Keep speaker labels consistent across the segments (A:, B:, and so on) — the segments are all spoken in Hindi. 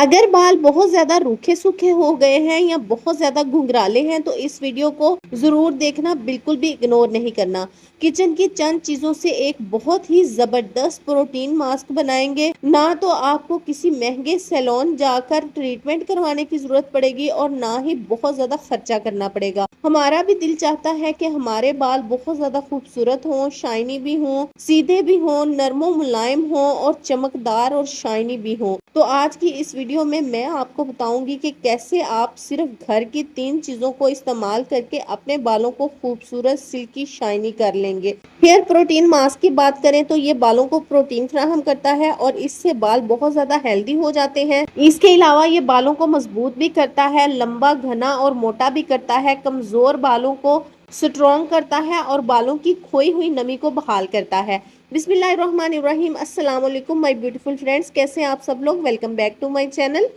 A: अगर बाल बहुत ज़्यादा रूखे सूखे हो गए हैं या बहुत ज़्यादा घुंघराले हैं तो इस वीडियो को ज़रूर देखना, बिल्कुल भी इग्नोर नहीं करना। किचन की चंद चीज़ों से एक बहुत ही ज़बरदस्त प्रोटीन मास्क बनाएंगे। ना तो आपको किसी महंगे सैलून जाकर ट्रीटमेंट करवाने की ज़रूरत पड़ेगी और ना ही बहुत ज़्यादा खर्चा करना पड़ेगा। हमारा भी दिल चाहता है कि हमारे बाल बहुत ज़्यादा खूबसूरत हों, शाइनी भी हों, सीधे भी हों, नरमो मुलायम हों और चमकदार और शाइनी भी हों। तो आज की इस वीडियो में मैं आपको बताऊंगी कि कैसे आप सिर्फ घर की 3 चीज़ों को इस्तेमाल करके अपने बालों को खूबसूरत, सिल्की, शाइनी कर लेंगे। हेयर प्रोटीन मास्क की बात करें तो ये बालों को प्रोटीन फ्राहम करता है और इससे बाल बहुत ज़्यादा हेल्दी हो जाते हैं। इसके अलावा ये बालों को मजबूत भी करता है, लंबा, घना और मोटा भी करता है, कमज़ोर बालों को स्ट्रॉन्ग करता है और बालों की खोई हुई नमी को बहाल करता है। बिस्मिल्लाहिर्रहमानिर्रहीम। अस्सलाम वालेकुम माय ब्यूटीफुल फ्रेंड्स, कैसे हैं आप सब लोग। Welcome back to my channel.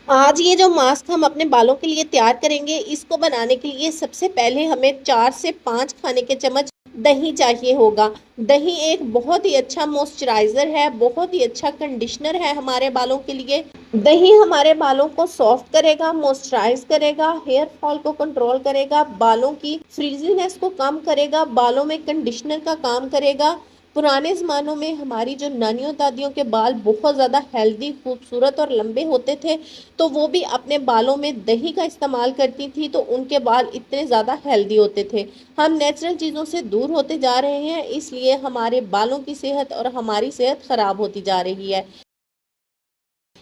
A: आज ये जो मास्क हम अपने बालों के लिए तैयार करेंगे, इसको बनाने के लिए सबसे पहले हमें 4 से 5 खाने के चम्मच दही चाहिए होगा। दही एक बहुत ही अच्छा मॉइस्चराइज़र है, बहुत ही अच्छा कंडीशनर है हमारे बालों के लिए। दही हमारे बालों को सॉफ्ट करेगा, मॉइस्चराइज करेगा, हेयर फॉल को कंट्रोल करेगा, बालों की फ्रीजीनेस को कम करेगा, बालों में कंडीशनर का काम करेगा। पुराने ज़मानों में हमारी जो नानियों दादियों के बाल बहुत ज़्यादा हेल्दी, खूबसूरत और लंबे होते थे, तो वो भी अपने बालों में दही का इस्तेमाल करती थी, तो उनके बाल इतने ज़्यादा हेल्दी होते थे। हम नेचुरल चीज़ों से दूर होते जा रहे हैं, इसलिए हमारे बालों की सेहत और हमारी सेहत ख़राब होती जा रही है।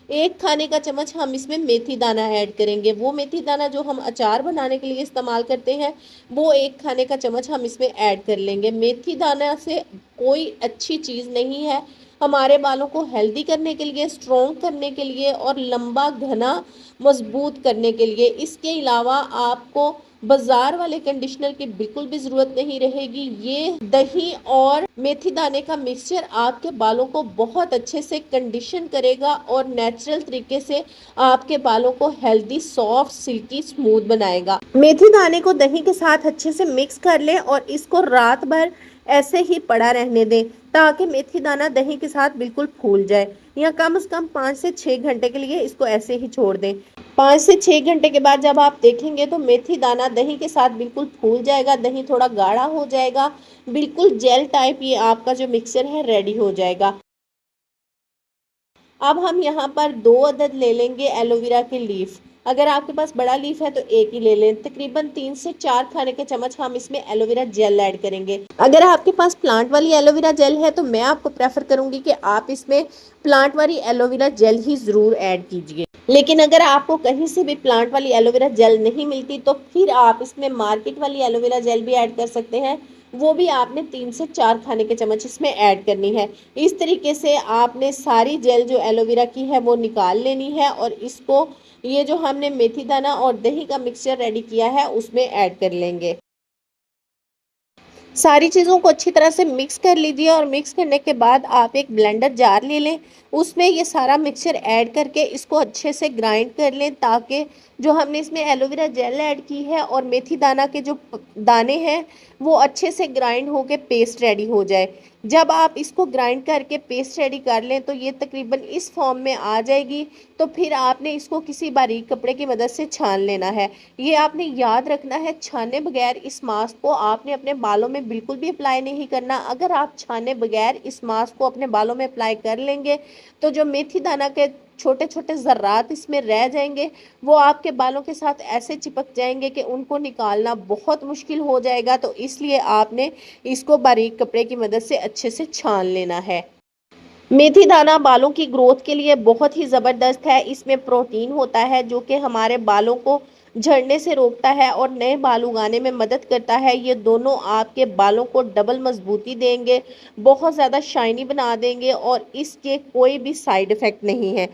A: एक खाने का चम्मच हम इसमें मेथी दाना ऐड करेंगे। वो मेथी दाना जो हम अचार बनाने के लिए इस्तेमाल करते हैं, वो एक खाने का चम्मच हम इसमें ऐड कर लेंगे। मेथी दाना से कोई अच्छी चीज़ नहीं है। हमारे बालों को हेल्दी करने के लिए, स्ट्रॉन्ग करने के लिए और लंबा, घना, मजबूत करने के लिए। इसके अलावा आपको बाजार वाले कंडीशनर की बिल्कुल भी ज़रूरत नहीं रहेगी। ये दही और मेथी दाने का मिक्सचर आपके बालों को बहुत अच्छे से कंडीशन करेगा और नेचुरल तरीके से आपके बालों को हेल्दी, सॉफ्ट, सिल्की, स्मूथ बनाएगा। मेथी दाने को दही के साथ अच्छे से मिक्स कर लें और इसको रात भर ऐसे ही पड़ा रहने दें ताकि मेथी दाना दही के साथ बिल्कुल फूल जाए। या कम से कम 5 से 6 घंटे के लिए इसको ऐसे ही छोड़ दें। 5 से 6 घंटे के बाद जब आप देखेंगे तो मेथी दाना दही के साथ बिल्कुल फूल जाएगा, दही थोड़ा गाढ़ा हो जाएगा, बिल्कुल जेल टाइप ये आपका जो मिक्सचर है रेडी हो जाएगा। अब हम यहाँ पर 2 अदद ले लेंगे एलोवेरा के लीफ। अगर आपके पास बड़ा लीफ है तो एक ही ले लें। तकरीबन 3 से 4 खाने के चम्मच हम इसमें एलोवेरा जेल ऐड करेंगे। अगर आपके पास प्लांट वाली एलोवेरा जेल है तो मैं आपको प्रेफर करूंगी कि आप इसमें प्लांट वाली एलोवेरा जेल ही ज़रूर ऐड कीजिए। लेकिन अगर आपको कहीं से भी प्लांट वाली एलोवेरा जेल नहीं मिलती तो फिर आप इसमें मार्केट वाली एलोवेरा जेल भी ऐड कर सकते हैं। वो भी आपने 3 से 4 खाने के चम्मच इसमें ऐड करनी है। इस तरीके से आपने सारी जेल जो एलोवेरा की है वो निकाल लेनी है और इसको, ये जो हमने मेथी दाना और दही का मिक्सचर रेडी किया है, उसमें ऐड कर लेंगे। सारी चीज़ों को अच्छी तरह से मिक्स कर लीजिए और मिक्स करने के बाद आप एक ब्लेंडर जार ले लें। उसमें ये सारा मिक्सचर ऐड करके इसको अच्छे से ग्राइंड कर लें ताकि जो हमने इसमें एलोवेरा जेल ऐड की है और मेथी दाना के जो दाने हैं वो अच्छे से ग्राइंड होके पेस्ट रेडी हो जाए। जब आप इसको ग्राइंड करके पेस्ट रेडी कर लें तो ये तकरीबन इस फॉर्म में आ जाएगी। तो फिर आपने इसको किसी बारीक कपड़े की मदद से छान लेना है। ये आपने याद रखना है, छाने बगैर इस मास्क को आपने अपने बालों में बिल्कुल भी अप्लाई नहीं करना। अगर आप छाने बगैर इस मास्क को अपने बालों में अप्लाई कर लेंगे तो जो मेथी दाना के छोटे छोटे ज़र्रात इसमें रह जाएंगे, वो आपके बालों के साथ ऐसे चिपक जाएंगे कि उनको निकालना बहुत मुश्किल हो जाएगा। तो इसलिए आपने इसको बारीक कपड़े की मदद से अच्छे से छान लेना है। मेथी दाना बालों की ग्रोथ के लिए बहुत ही ज़बरदस्त है। इसमें प्रोटीन होता है जो कि हमारे बालों को झड़ने से रोकता है और नए बाल उगाने में मदद करता है। ये दोनों आपके बालों को डबल मजबूती देंगे, बहुत ज़्यादा शाइनी बना देंगे और इसके कोई भी साइड इफ़ेक्ट नहीं है।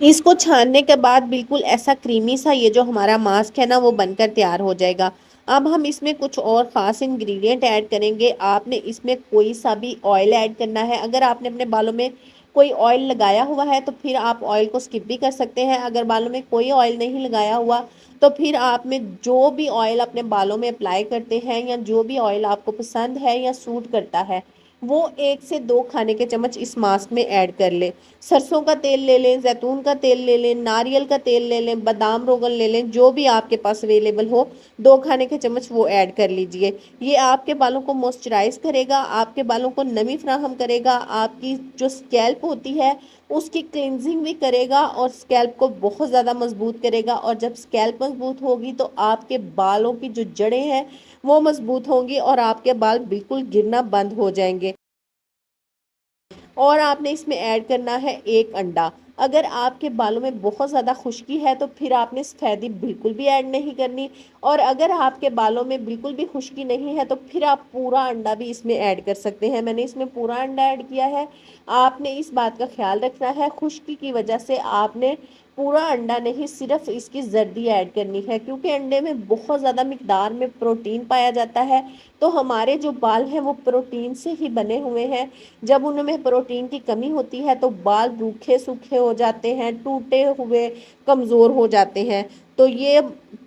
A: इसको छानने के बाद बिल्कुल ऐसा क्रीमी सा ये जो हमारा मास्क है ना वो बनकर तैयार हो जाएगा। अब हम इसमें कुछ और ख़ास इंग्रेडिएंट ऐड करेंगे। आपने इसमें कोई सा भी ऑयल ऐड करना है। अगर आपने अपने बालों में कोई ऑयल लगाया हुआ है तो फिर आप ऑयल को स्किप भी कर सकते हैं। अगर बालों में कोई ऑयल नहीं लगाया हुआ तो फिर आप में जो भी ऑयल अपने बालों में अप्लाई करते हैं या जो भी ऑयल आपको पसंद है या सूट करता है, वो 1 से 2 खाने के चम्मच इस मास्क में ऐड कर लें। सरसों का तेल ले लें, जैतून का तेल ले लें, नारियल का तेल ले लें, बादाम रोगन ले लें, जो भी आपके पास अवेलेबल हो, 2 खाने के चम्मच वो ऐड कर लीजिए। ये आपके बालों को मॉइस्चराइज करेगा, आपके बालों को नमी फ्राहम करेगा, आपकी जो स्कैल्प होती है उसकी क्लिनजिंग भी करेगा और स्कैल्प को बहुत ज़्यादा मजबूत करेगा। और जब स्कैल्प मजबूत होगी तो आपके बालों की जो जड़ें हैं वो मजबूत होंगी और आपके बाल बिल्कुल गिरना बंद हो जाएंगे। और आपने इसमें ऐड करना है 1 अंडा। अगर आपके बालों में बहुत ज़्यादा खुश्की है तो फिर आपने सफ़ेदी बिल्कुल भी ऐड नहीं करनी, और अगर आपके बालों में बिल्कुल भी खुश्की नहीं है तो फिर आप पूरा अंडा भी इसमें ऐड कर सकते हैं। मैंने इसमें पूरा अंडा ऐड किया है। आपने इस बात का ख्याल रखना है, खुश्की की वजह से आपने पूरा अंडा नहीं, सिर्फ इसकी जर्दी ऐड करनी है, क्योंकि अंडे में बहुत ज़्यादा मिकदार में प्रोटीन पाया जाता है। तो हमारे जो बाल हैं वो प्रोटीन से ही बने हुए हैं। जब उनमें प्रोटीन की कमी होती है तो बाल रूखे सूखे हो जाते हैं, टूटे हुए, कमज़ोर हो जाते हैं। तो ये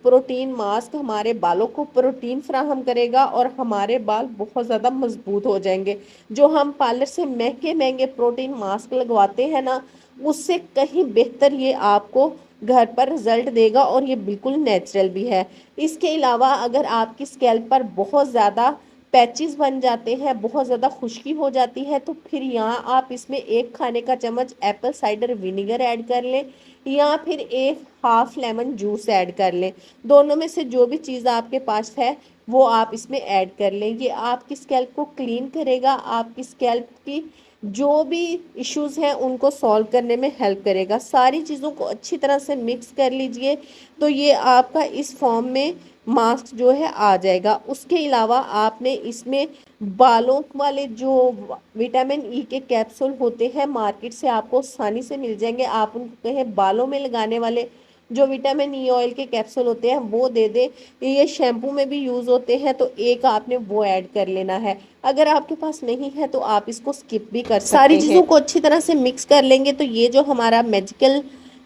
A: प्रोटीन मास्क हमारे बालों को प्रोटीन फ्राहम करेगा और हमारे बाल बहुत ज़्यादा मजबूत हो जाएंगे। जो हम पार्लर से महंगे महंगे प्रोटीन मास्क लगवाते हैं ना, उससे कहीं बेहतर ये आपको घर पर रिजल्ट देगा और ये बिल्कुल नेचुरल भी है। इसके अलावा अगर आपकी स्कैल्प पर बहुत ज़्यादा पैचेस बन जाते हैं, बहुत ज़्यादा खुश्की हो जाती है, तो फिर यहाँ आप इसमें 1 खाने का चम्मच एप्पल साइडर विनीगर ऐड कर लें या फिर 1 हाफ लेमन जूस ऐड कर लें। दोनों में से जो भी चीज़ आपके पास है वो आप इसमें ऐड कर लें। ये आपकी स्कैल्प को क्लीन करेगा, आपकी स्कैल्प की जो भी इश्यूज हैं उनको सॉल्व करने में हेल्प करेगा। सारी चीज़ों को अच्छी तरह से मिक्स कर लीजिए तो ये आपका इस फॉर्म में मास्क जो है आ जाएगा। उसके अलावा आपने इसमें बालों वाले जो विटामिन ई के कैप्सूल होते हैं, मार्केट से आपको आसानी से मिल जाएंगे। आप उनको कहें बालों में लगाने वाले जो विटामिन ई ऑयल के कैप्सूल होते हैं वो दे दें। ये शैम्पू में भी यूज़ होते हैं, तो 1 आपने वो ऐड कर लेना है। अगर आपके पास नहीं है तो आप इसको स्किप भी कर सकते हैं। सारी चीज़ों को अच्छी तरह से मिक्स कर लेंगे तो ये जो हमारा मैजिकल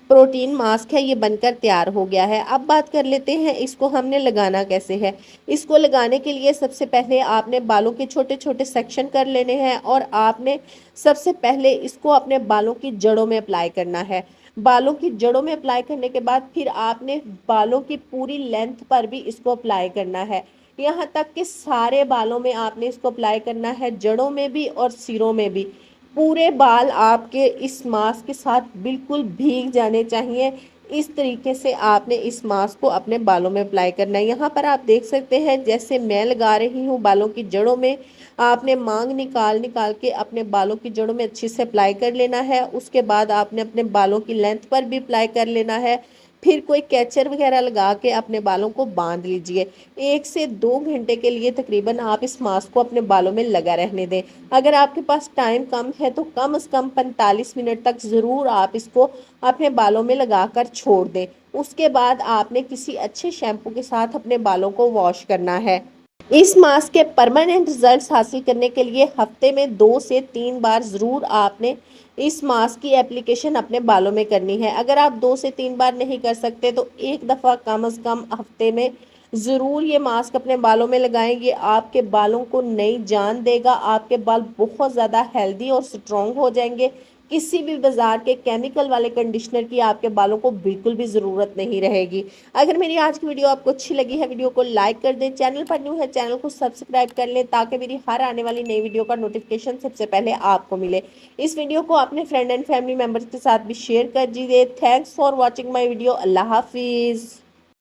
A: प्रोटीन मास्क है ये बनकर तैयार हो गया है। अब बात कर लेते हैं इसको हमने लगाना कैसे है। इसको लगाने के लिए सबसे पहले आपने बालों के छोटे छोटे सेक्शन कर लेने हैं और आपने सबसे पहले इसको अपने बालों की जड़ों में अप्लाई करना है। बालों की जड़ों में अप्लाई करने के बाद फिर आपने बालों की पूरी लेंथ पर भी इसको अप्लाई करना है, यहाँ तक कि सारे बालों में आपने इसको अप्लाई करना है, जड़ों में भी और सिरों में भी। पूरे बाल आपके इस मास्क के साथ बिल्कुल भीग जाने चाहिए। इस तरीके से आपने इस मास्क को अपने बालों में अप्लाई करना है। यहाँ पर आप देख सकते हैं जैसे मैं लगा रही हूँ बालों की जड़ों में, आपने मांग निकाल निकाल के अपने बालों की जड़ों में अच्छे से अप्लाई कर लेना है। उसके बाद आपने अपने बालों की लेंथ पर भी अप्लाई कर लेना है। फिर कोई कैचर वगैरह लगा के अपने बालों को बांध लीजिए। 1 से 2 घंटे के लिए तकरीबन आप इस मास्क को अपने बालों में लगा रहने दें। अगर आपके पास टाइम कम है तो कम से कम 45 मिनट तक ज़रूर आप इसको अपने बालों में लगाकर छोड़ दें। उसके बाद आपने किसी अच्छे शैम्पू के साथ अपने बालों को वॉश करना है। इस मास्क के परमानेंट रिजल्ट्स हासिल करने के लिए हफ्ते में 2 से 3 बार ज़रूर आपने इस मास्क की एप्लीकेशन अपने बालों में करनी है। अगर आप 2 से 3 बार नहीं कर सकते तो एक दफ़ा कम से कम हफ्ते में ज़रूर ये मास्क अपने बालों में लगाएं। ये आपके बालों को नई जान देगा, आपके बाल बहुत ज़्यादा हेल्दी और स्ट्रॉन्ग हो जाएंगे। किसी भी बाजार के केमिकल वाले कंडीशनर की आपके बालों को बिल्कुल भी ज़रूरत नहीं रहेगी। अगर मेरी आज की वीडियो आपको अच्छी लगी है, वीडियो को लाइक कर दें, चैनल पर न्यू है चैनल को सब्सक्राइब कर लें ताकि मेरी हर आने वाली नई वीडियो का नोटिफिकेशन सबसे पहले आपको मिले। इस वीडियो को अपने फ्रेंड एंड फैमिली मेम्बर्स के साथ भी शेयर कर दीजिए। Thanks for watching my video. अल्लाह हाफिज़।